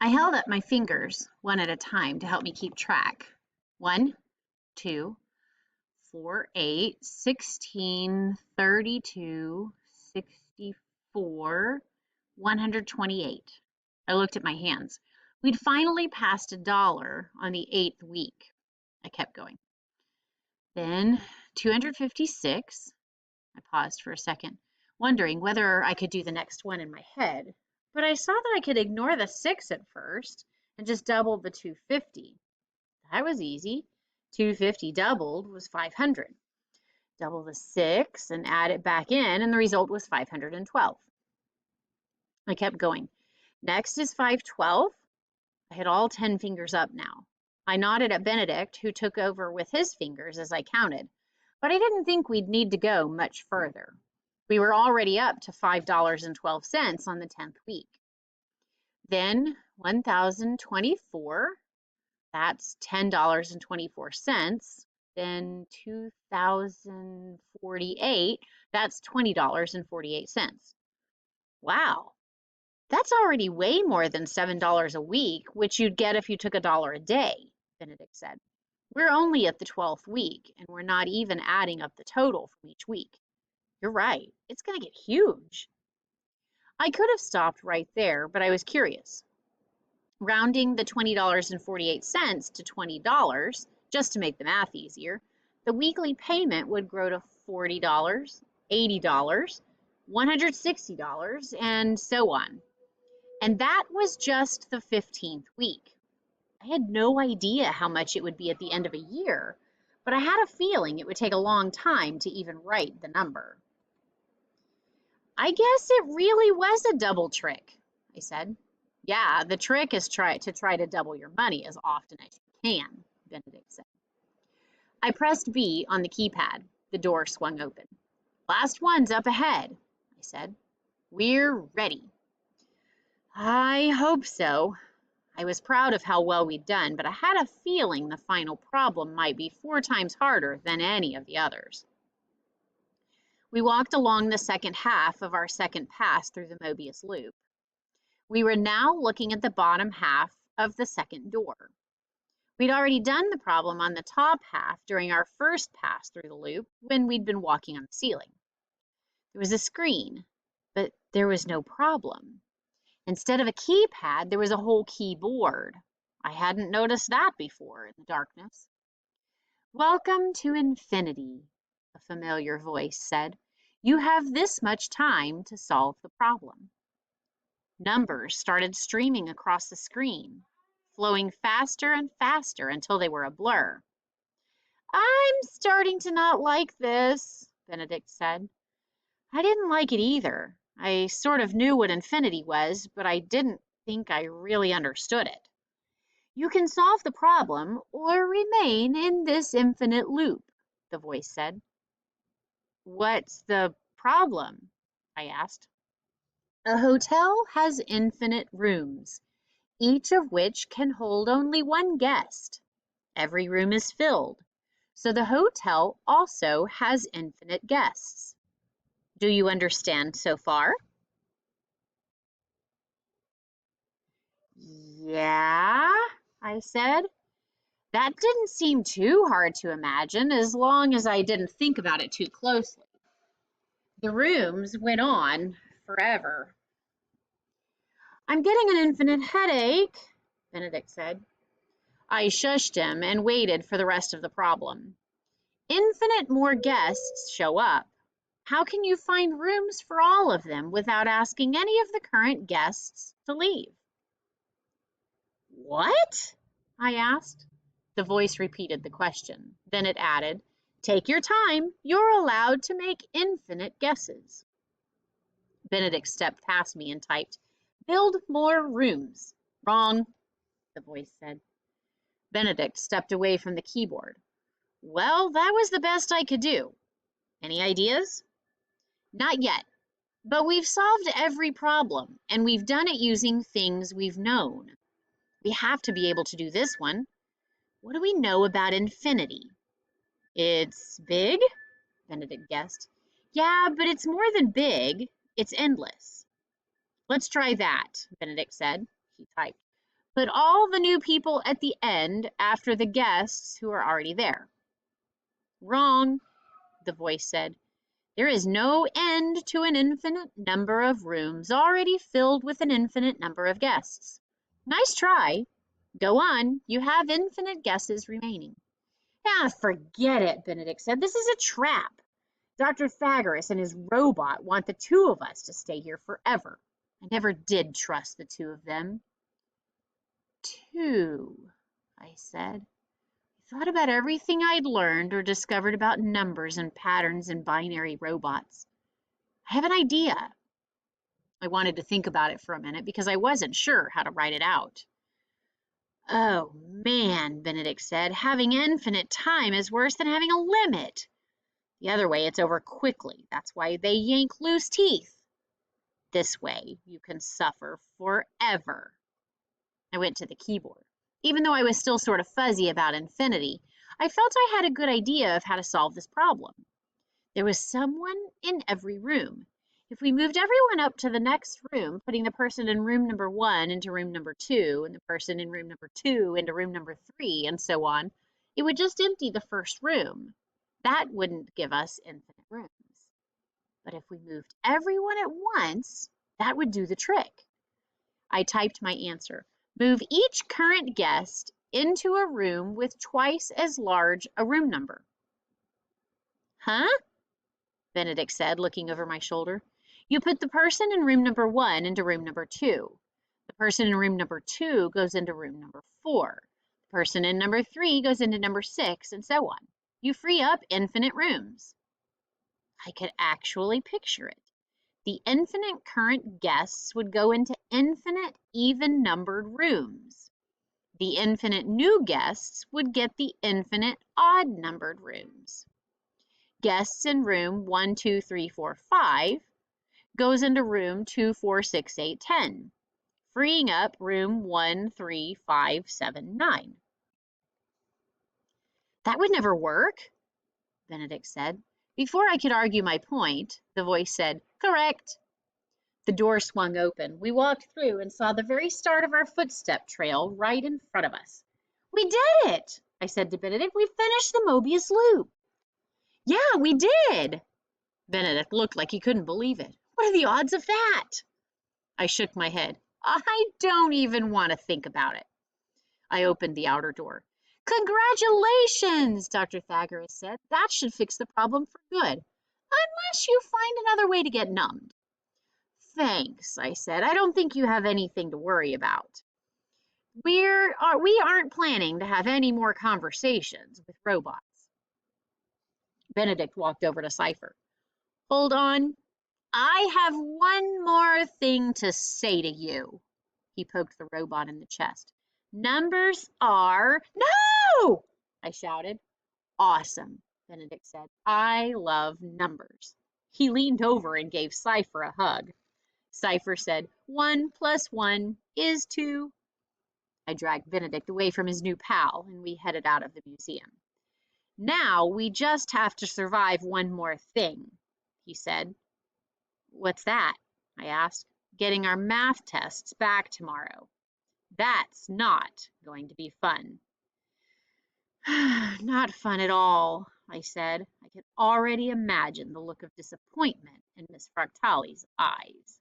I held up my fingers one at a time to help me keep track. 1, 2, 4, 8, 16, 32, 64, 128. I looked at my hands. We'd finally passed $1 on the 8th week. I kept going. Then 256. I paused for a second, wondering whether I could do the next one in my head, but I saw that I could ignore the 6 at first and just double the 250. That was easy. 250 doubled was 500. Double the 6 and add it back in, and the result was 512. I kept going. Next is 512. I had all 10 fingers up now. I nodded at Benedict, who took over with his fingers as I counted, but I didn't think we'd need to go much further. We were already up to $5.12 on the 10th week. Then 1,024, that's $10.24. Then 2,048, that's $20.48. Wow, that's already way more than $7 a week, which you'd get if you took $1 a day, Benedict said. We're only at the 12th week, and we're not even adding up the total from each week. You're right, it's going to get huge. I could have stopped right there, but I was curious. Rounding the $20.48 to $20, just to make the math easier, the weekly payment would grow to $40, $80, $160, and so on. And that was just the 15th week. I had no idea how much it would be at the end of a year, but I had a feeling it would take a long time to even write the number. I guess it really was a double trick, I said. Yeah, the trick is try to double your money as often as you can, Benedict said. I pressed B on the keypad. The door swung open. Last one's up ahead, I said. We're ready. I hope so. I was proud of how well we'd done, but I had a feeling the final problem might be 4 times harder than any of the others. We walked along the second half of our second pass through the Mobius loop. We were now looking at the bottom half of the second door. We'd already done the problem on the top half during our first pass through the loop when we'd been walking on the ceiling. There was a screen, but there was no problem. Instead of a keypad, there was a whole keyboard. I hadn't noticed that before in the darkness. Welcome to infinity, a familiar voice said. You have this much time to solve the problem. Numbers started streaming across the screen, flowing faster and faster until they were a blur. I'm starting to not like this, Benedict said. I didn't like it either. I sort of knew what infinity was, but I didn't think I really understood it. You can solve the problem or remain in this infinite loop, the voice said. What's the problem? I asked. A hotel has infinite rooms, each of which can hold only one guest. Every room is filled, so the hotel also has infinite guests. Do you understand so far? Yeah, I said. That didn't seem too hard to imagine as long as I didn't think about it too closely. The rooms went on forever. I'm getting an infinite headache, Benedict said. I shushed him and waited for the rest of the problem. Infinite more guests show up. How can you find rooms for all of them without asking any of the current guests to leave? What? I asked. The voice repeated the question. Then it added, take your time. You're allowed to make infinite guesses. Benedict stepped past me and typed, build more rooms. Wrong, the voice said. Benedict stepped away from the keyboard. Well, that was the best I could do. Any ideas? Not yet, but we've solved every problem, and we've done it using things we've known. We have to be able to do this one. What do we know about infinity? It's big, Benedict guessed. Yeah, but it's more than big. It's endless. Let's try that, Benedict said. He typed. Put all the new people at the end after the guests who are already there. Wrong, the voice said. There is no end to an infinite number of rooms already filled with an infinite number of guests. Nice try. Go on, you have infinite guesses remaining. Ah, forget it, Benedict said. This is a trap. Dr. Thagoras and his robot want the two of us to stay here forever. I never did trust the two of them. Two, I said. I thought about everything I'd learned or discovered about numbers and patterns and binary robots. I have an idea. I wanted to think about it for a minute because I wasn't sure how to write it out. Oh man, Benedict said, having infinite time is worse than having a limit. The other way, it's over quickly. That's why they yank loose teeth. This way, you can suffer forever. I went to the keyboard. Even though I was still sort of fuzzy about infinity, I felt I had a good idea of how to solve this problem. There was someone in every room. If we moved everyone up to the next room, putting the person in room number 1 into room number 2, and the person in room number 2 into room number 3, and so on, it would just empty the first room. That wouldn't give us infinite rooms. But if we moved everyone at once, that would do the trick. I typed my answer. Move each current guest into a room with twice as large a room number. Huh? Benedict said, looking over my shoulder. You put the person in room number 1 into room number 2. The person in room number 2 goes into room number 4. The person in number 3 goes into number 6, and so on. You free up infinite rooms. I could actually picture it. The infinite current guests would go into infinite even-numbered rooms. The infinite new guests would get the infinite odd-numbered rooms. Guests in room 1, 2, 3, 4, 5 goes into room 2, 4, 6, 8, 10, freeing up room 1, 3, 5, 7, 9. That would never work, Benedict said. Before I could argue my point, the voice said, correct. The door swung open. We walked through and saw the very start of our footstep trail right in front of us. We did it, I said to Benedict. We finished the Mobius loop. Yeah, we did. Benedict looked like he couldn't believe it. What are the odds of that? I shook my head. I don't even want to think about it. I opened the outer door. Congratulations, Dr. Thagoras said. That should fix the problem for good, unless you find another way to get numbed. Thanks, I said. I don't think you have anything to worry about. We aren't planning to have any more conversations with robots. Benedict walked over to Cypher. Hold on. I have one more thing to say to you. He poked the robot in the chest. Numbers are... No! I shouted. Awesome, Benedict said. I love numbers. He leaned over and gave Cypher a hug. Cypher said, 1 + 1 is 2. I dragged Benedict away from his new pal, and we headed out of the museum. Now we just have to survive one more thing, he said. What's that? I asked. Getting our math tests back tomorrow. That's not going to be fun. Not fun at all, I said. I could already imagine the look of disappointment in Miss Fractali's eyes.